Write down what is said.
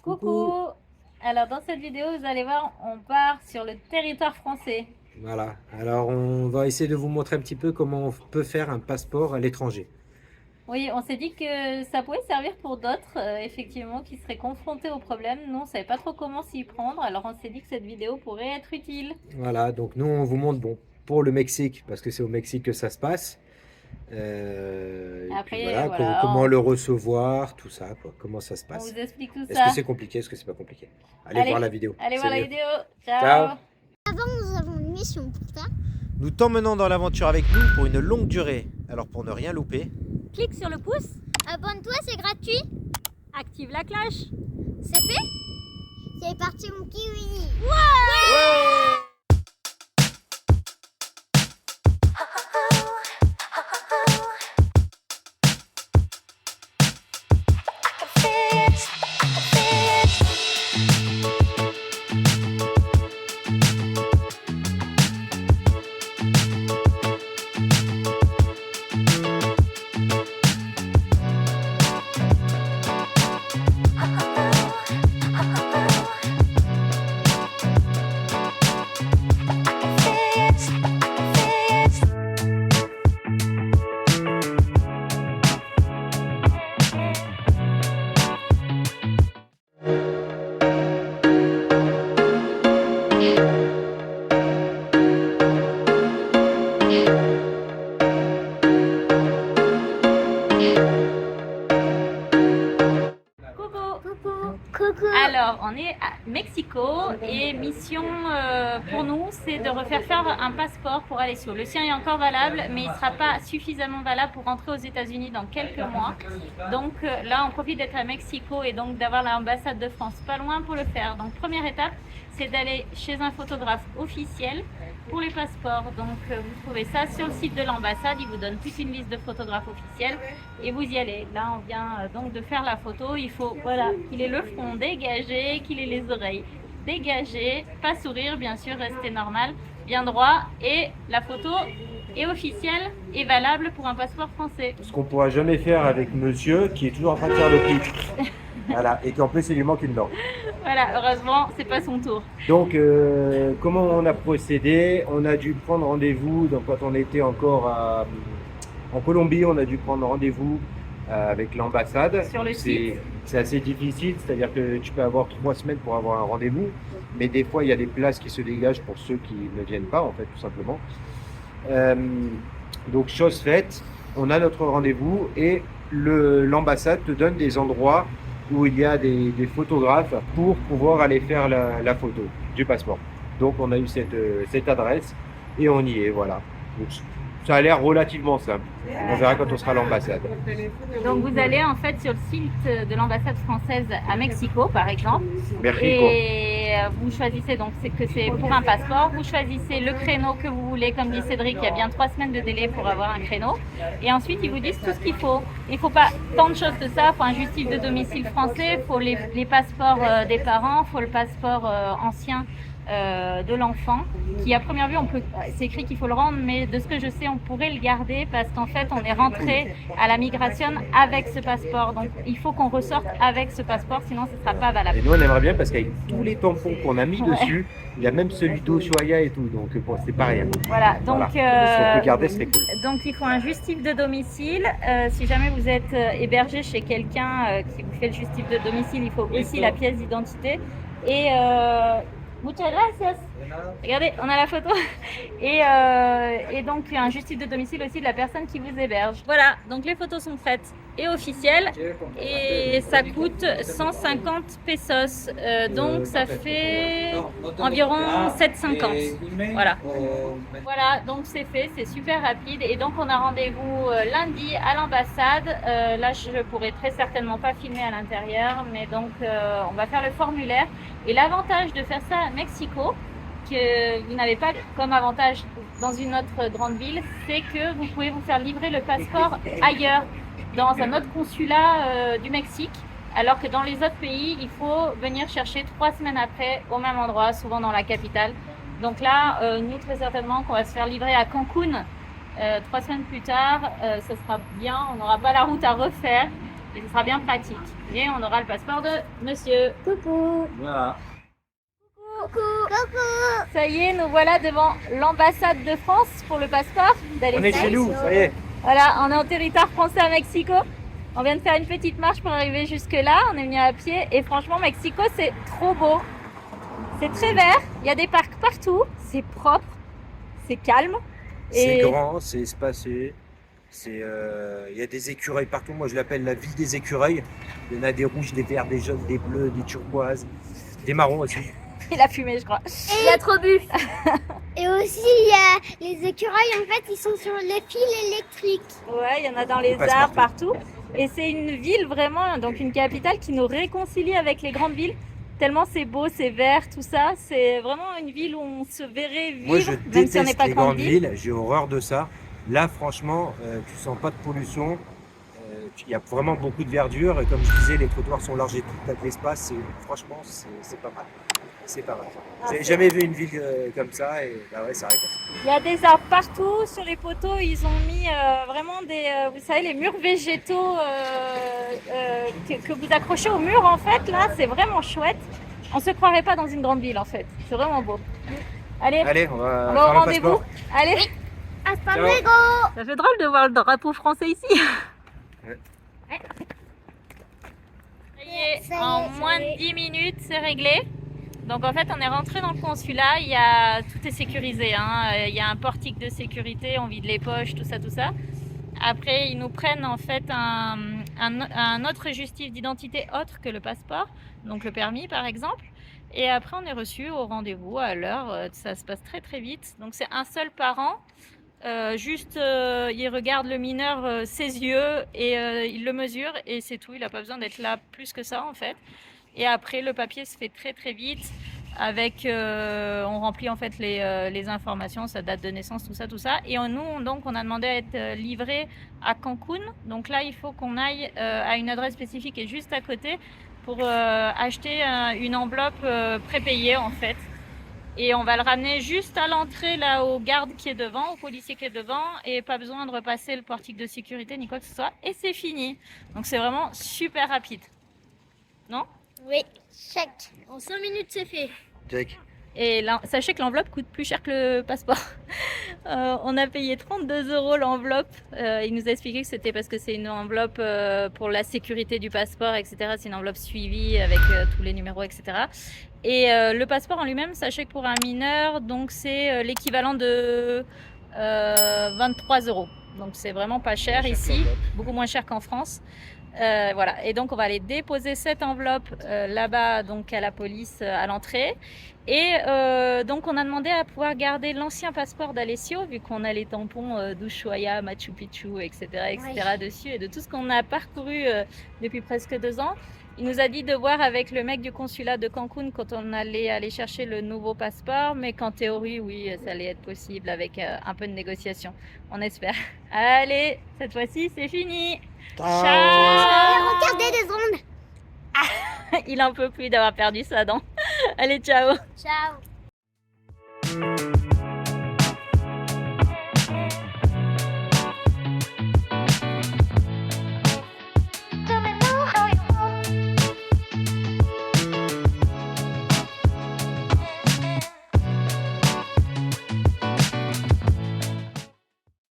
Coucou. Coucou! Alors dans cette vidéo, vous allez voir, on part sur le territoire français. Voilà, alors on va essayer de vous montrer un petit peu comment on peut faire un passeport à l'étranger. Oui, on s'est dit que ça pouvait servir pour d'autres, effectivement, qui seraient confrontés au problème. Nous, on savait pas trop comment s'y prendre, alors on s'est dit que cette vidéo pourrait être utile. Voilà, donc nous on vous montre, bon, pour le Mexique, parce que c'est au Mexique que ça se passe. Et puis Après, voilà, voilà, comment le recevoir, tout ça, quoi, comment ça se on vous passe. explique tout Est-ce que ça. c'est compliqué, est-ce que c'est pas compliqué? Allez voir Allez, la vidéo, allez c'est voir la mieux. vidéo. Ciao! Ciao! Nous avons une mission pour ça. Nous t'emmenons dans l'aventure avec nous pour une longue durée. Alors pour ne rien louper, Clique sur le pouce, Abonne-toi, c'est gratuit. active la cloche. C'est fait. C'est parti mon kiwi. Coucou! Coucou. Alors, on est à Mexico et mission pour nous, c'est de refaire faire un passeport pour aller sur. Le sien est encore valable, mais il ne sera pas suffisamment valable pour rentrer aux États-Unis dans quelques mois. Donc là, on profite d'être à Mexico et donc d'avoir l'ambassade de France pas loin pour le faire. Donc première étape, c'est d'aller chez un photographe officiel pour les passeports. Donc vous trouvez ça sur le site de l'ambassade, il vous donne toute une liste de photographes officiels et vous y allez. Là, on vient donc de faire la photo. Il faut voilà qu'il ait le front dégagé, qu'il ait les oreilles dégagées, pas sourire bien sûr, rester normal, bien droit, et la photo est officielle et valable pour un passeport français. ce qu'on pourra jamais faire avec monsieur qui est toujours en train de faire le clip. Voilà, et qu'en plus il lui manque une dent. Voilà, heureusement, c'est pas son tour. Donc, comment on a procédé? On a dû prendre rendez-vous. Donc, quand on était encore en Colombie, on a dû prendre rendez-vous avec l'ambassade. Sur le site. C'est assez difficile, c'est-à-dire que tu peux avoir 3 semaines pour avoir un rendez-vous, mais des fois il y a des places qui se dégagent pour ceux qui ne viennent pas, en fait, tout simplement. Euh, donc, chose faite, on a notre rendez-vous et l'ambassade te donne des endroits où il y a des photographes pour pouvoir aller faire la photo du passeport. Donc on a eu cette adresse et on y est, voilà. Donc, ça a l'air relativement simple. On verra quand on sera à l'ambassade. Donc vous allez en fait sur le site de l'ambassade française à Mexico par exemple. Mexico. Et vous choisissez donc c'est pour un passeport, vous choisissez le créneau que vous voulez, comme dit Cédric, il y a bien 3 semaines de délai pour avoir un créneau. Et ensuite ils vous disent tout ce qu'il faut. Il ne faut pas tant de choses que ça, il faut un justif de domicile français, il faut les passeports des parents, il faut le passeport ancien de l'enfant, qui à première vue c'est écrit qu'il faut le rendre, mais de ce que je sais on pourrait le garder parce qu'en fait on est rentré à la migration avec ce passeport, donc il faut qu'on ressorte avec ce passeport, sinon ce ne sera pas valable. Et nous on aimerait bien parce qu'avec tous les tampons qu'on a mis dessus, il y a même celui d'Ushuaïa et tout, donc bon, c'est pas rien. Voilà, donc Si on peut garder, ce serait cool. donc il faut un justif de domicile. Si jamais vous êtes hébergé chez quelqu'un qui vous fait le justif de domicile, il faut aussi la pièce d'identité. Et muchas gracias. Regardez, on a la photo. Et donc un justif de domicile aussi de la personne qui vous héberge. Voilà, donc les photos sont prêtes et officielles. Et ça coûte 150 pesos. Donc ça fait environ 7,50. Voilà. Voilà, donc c'est fait, c'est super rapide. Et donc on a rendez-vous lundi à l'ambassade. Là, je pourrai très certainement pas filmer à l'intérieur, mais donc on va faire le formulaire. Et l'avantage de faire ça à Mexico, que vous n'avez pas comme avantage dans une autre grande ville, c'est que vous pouvez vous faire livrer le passeport ailleurs, dans un autre consulat du Mexique, alors que dans les autres pays, il faut venir chercher 3 semaines après au même endroit, souvent dans la capitale. Donc là, nous très certainement qu'on va se faire livrer à Cancun 3 semaines plus tard, ça sera bien, on n'aura pas la route à refaire. et ce sera bien pratique. Et on aura le passeport de monsieur. Coucou. Voilà. Coucou. Ça y est, nous voilà devant l'ambassade de France pour le passeport d'aller. On est chez nous, ça y est. Voilà, on est en territoire français à Mexico. On vient de faire une petite marche pour arriver jusque là. On est venu à pied et franchement, Mexico, c'est trop beau. C'est très vert. Il y a des parcs partout. C'est propre. C'est calme. C'est Et grand, c'est espacé. Il y a des écureuils partout. Moi, je l'appelle la ville des écureuils. Il y en a des rouges, des verts, des jaunes, des bleus, des turquoises, des marrons aussi. il a fumé, je crois. Il a trop bu. Et aussi, il y a les écureuils, en fait, ils sont sur les fils électriques. Ouais, il y en a dans les Ils passent arbres partout. Et c'est une ville vraiment, donc une capitale qui nous réconcilie avec les grandes villes. Tellement c'est beau, c'est vert, tout ça. C'est vraiment une ville où on se verrait vivre, Moi, je même si on n'est déteste pas les grande grandes ville. villes. J'ai horreur de ça. Là, franchement, tu sens pas de pollution. Il y a vraiment beaucoup de verdure. Et comme je disais, les trottoirs sont larges et tout. T'as de l'espace. Franchement, c'est pas mal. C'est pas mal. J'ai c'est- jamais vu une ville comme ça. Et bah ouais, ça arrête. Il y a des arbres partout. Sur les poteaux, ils ont mis vraiment des, vous savez, les murs végétaux que vous accrochez au mur en fait. Là, c'est vraiment chouette. On se croirait pas dans une grande ville en fait. C'est vraiment beau. Allez, Allez, on va on va faire au le rendez-vous. passeport. Allez. Hasta Ciao. luego. Ça fait drôle de voir le drapeau français ici. Ouais. Ça y est, Ça y est, en ça moins y est. de 10 minutes, c'est réglé. Donc en fait, on est rentré dans le consulat. Tout est sécurisé, hein. Il y a un portique de sécurité, on vide les poches, tout ça, tout ça. Après, ils nous prennent en fait un autre justif d'identité autre que le passeport, donc le permis par exemple. Et après, on est reçu au rendez-vous à l'heure. Ça se passe très très vite. Donc c'est un seul parent. Il regarde le mineur ses yeux et il le mesure et c'est tout. Il n'a pas besoin d'être là plus que ça en fait. Et après, le papier se fait très très vite. On remplit en fait les informations, sa date de naissance, tout ça. Et donc, on a demandé à être livré à Cancun. Donc là, il faut qu'on aille à une adresse spécifique et juste à côté pour acheter une enveloppe prépayée en fait. Et on va le ramener juste à l'entrée là au garde qui est devant, au policier qui est devant, et pas besoin de repasser le portique de sécurité ni quoi que ce soit. Et c'est fini. Donc c'est vraiment super rapide. Non ? Oui, check. En 5 minutes, c'est fait. Check. Et là, sachez que l'enveloppe coûte plus cher que le passeport. On a payé 32 € l'enveloppe. Il nous a expliqué que c'était parce que c'est une enveloppe pour la sécurité du passeport, etc. C'est une enveloppe suivie avec tous les numéros, etc. Et le passeport en lui-même, sachez que pour un mineur, donc c'est l'équivalent de 23 €. Donc c'est vraiment pas cher ici, beaucoup moins cher qu'en France. Voilà, et donc on va aller déposer cette enveloppe là-bas, donc à la police à l'entrée. Et donc on a demandé à pouvoir garder l'ancien passeport d'Alessio, vu qu'on a les tampons d'Ushuaia, Machu Picchu, etc., dessus, et de tout ce qu'on a parcouru depuis presque 2 ans. Il nous a dit de voir avec le mec du consulat de Cancun quand on allait aller chercher le nouveau passeport, mais qu'en théorie, oui, ça allait être possible avec un peu de négociation. On espère. Allez, cette fois-ci, c'est fini. Ciao. Regardez les ondes. Il en peut plus d'avoir perdu sa dent. Allez, ciao. Ciao.